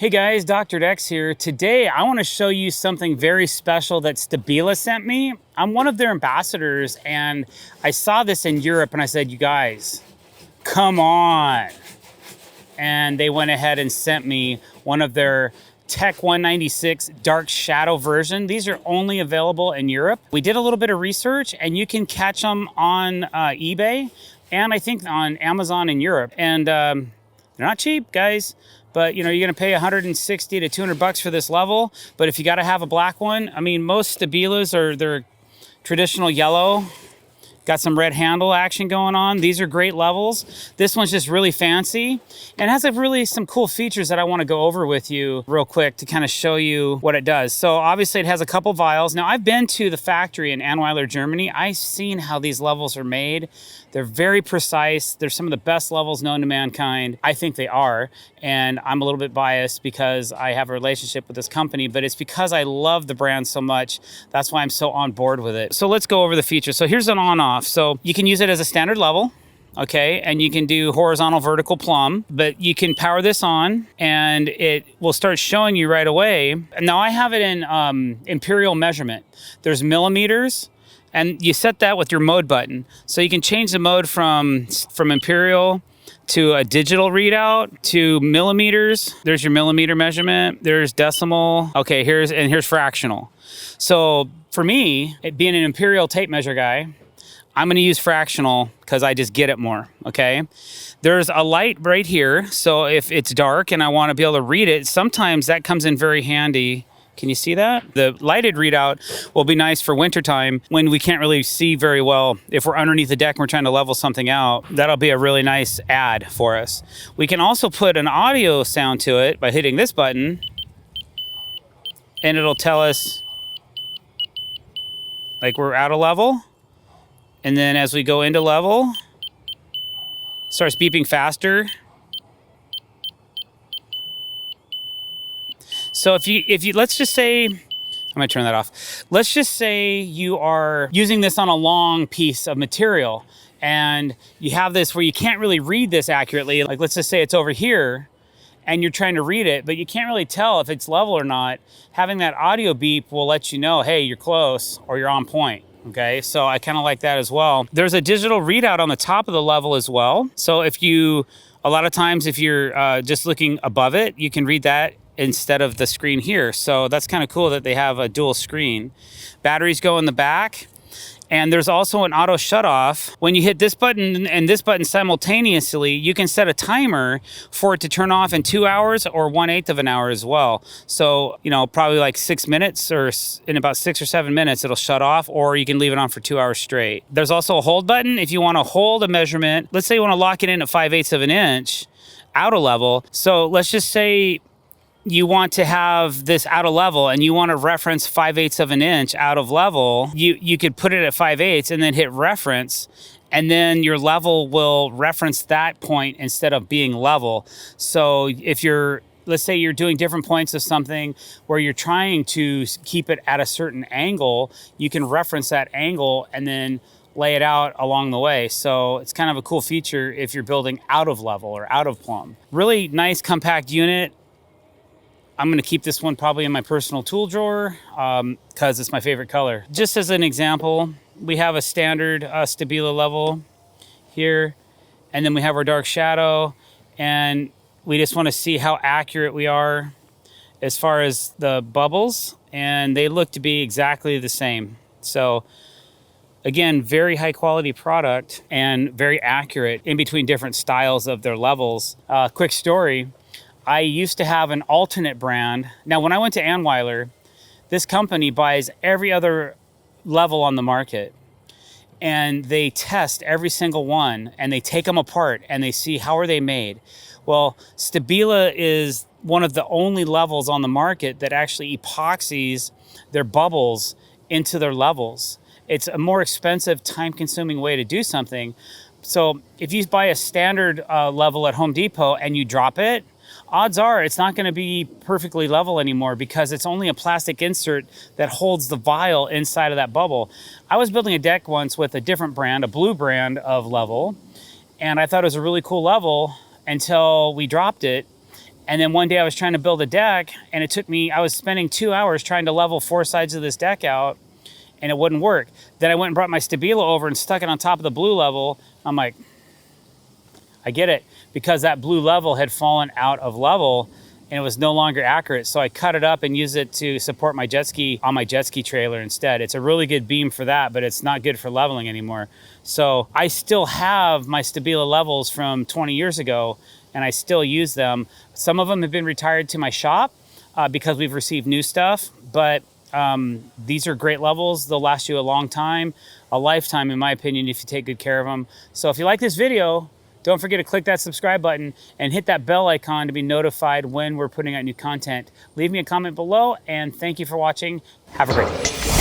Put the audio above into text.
Hey guys, drdecks here. Today I want to show you something very special that Stabila sent me. I'm one of their ambassadors and I saw this in Europe and I said, you guys, come on. And they went ahead and sent me one of their Tech 196 dark shadow version. These are only available in Europe. We did a little bit of research and you can catch them on eBay and I think on Amazon in Europe. And they're not cheap, guys. But you know, you're gonna pay 160 to 200 bucks for this level. But if you gotta have a black one, I mean, most Stabilas are their traditional yellow. Got some red handle action going on. These are great levels. This one's just really fancy and has really some cool features that I want to go over with you real quick to kind of show you what it does. So obviously it has a couple vials. Now I've been to the factory in Annweiler, Germany. I've seen how these levels are made. They're very precise. They're some of the best levels known to mankind. I think they are. And I'm a little bit biased because I have a relationship with this company, but it's because I love the brand so much. That's why I'm so on board with it. So let's go over the features. So here's an on-off. So you can use it as a standard level. Okay, and you can do horizontal, vertical, plumb, but you can power this on and it will start showing you right away. Now I have it in imperial measurement. There's millimeters, and you set that with your mode button. So you can change the mode from imperial to a digital readout to millimeters. There's your millimeter measurement. There's decimal. Okay, here's fractional. So for me, it being an imperial tape measure guy, I'm gonna use fractional because I just get it more, okay? There's a light right here, so if it's dark and I wanna be able to read it, sometimes that comes in very handy. Can you see that? The lighted readout will be nice for wintertime when we can't really see very well. If we're underneath the deck and we're trying to level something out, that'll be a really nice add for us. We can also put an audio sound to it by hitting this button, and it'll tell us like we're out of level. And then as we go into level, it starts beeping faster. So if you, let's just say, I'm gonna turn that off. Let's just say you are using this on a long piece of material and you have this where you can't really read this accurately. Like let's just say it's over here and you're trying to read it, but you can't really tell if it's level or not. Having that audio beep will let you know, hey, you're close or you're on point. Okay, so I kind of like that as well. There's a digital readout on the top of the level as well. So a lot of times if you're just looking above it, you can read that instead of the screen here. So that's kind of cool that they have a dual screen. Batteries go in the back. And there's also an auto shut off. When you hit this button and this button simultaneously, you can set a timer for it to turn off in 2 hours or 1/8 of an hour as well. So, you know, probably like 6 minutes or in about 6 or 7 minutes, it'll shut off, or you can leave it on for 2 hours straight. There's also a hold button if you want to hold a measurement. Let's say you want to lock it in at 5/8 of an inch out of level. So let's just say you want to have this out of level and you want to reference 5/8 of an inch out of level, you could put it at 5/8 and then hit reference, and then your level will reference that point instead of being level. So if let's say you're doing different points of something where you're trying to keep it at a certain angle, you can reference that angle and then lay it out along the way. So it's kind of a cool feature if you're building out of level or out of plumb. Really nice compact unit. I'm gonna keep this one probably in my personal tool drawer because it's my favorite color. Just as an example, we have a standard Stabila level here, and then we have our dark shadow, and we just wanna see how accurate we are as far as the bubbles, and they look to be exactly the same. So again, very high quality product and very accurate in between different styles of their levels. Quick story. I used to have an alternate brand. Now, when I went to Annweiler, this company buys every other level on the market and they test every single one and they take them apart and they see how are they made. Well, Stabila is one of the only levels on the market that actually epoxies their bubbles into their levels. It's a more expensive, time-consuming way to do something. So if you buy a standard level at Home Depot and you drop it, odds are it's not going to be perfectly level anymore because it's only a plastic insert that holds the vial inside of that bubble. I was building a deck once with a different brand, a blue brand of level, and I thought it was a really cool level until we dropped it. And then one day I was trying to build a deck, and it took me, I was spending 2 hours trying to level 4 sides of this deck out, and it wouldn't work. Then I went and brought my Stabila over and stuck it on top of the blue level. I'm like, I get it, because that blue level had fallen out of level and it was no longer accurate. So I cut it up and used it to support my jet ski on my jet ski trailer instead. It's a really good beam for that, but it's not good for leveling anymore. So I still have my Stabila levels from 20 years ago, and I still use them. Some of them have been retired to my shop because we've received new stuff, but these are great levels. They'll last you a long time, a lifetime in my opinion, if you take good care of them. So if you like this video, don't forget to click that subscribe button and hit that bell icon to be notified when we're putting out new content. Leave me a comment below, and thank you for watching. Have a great day.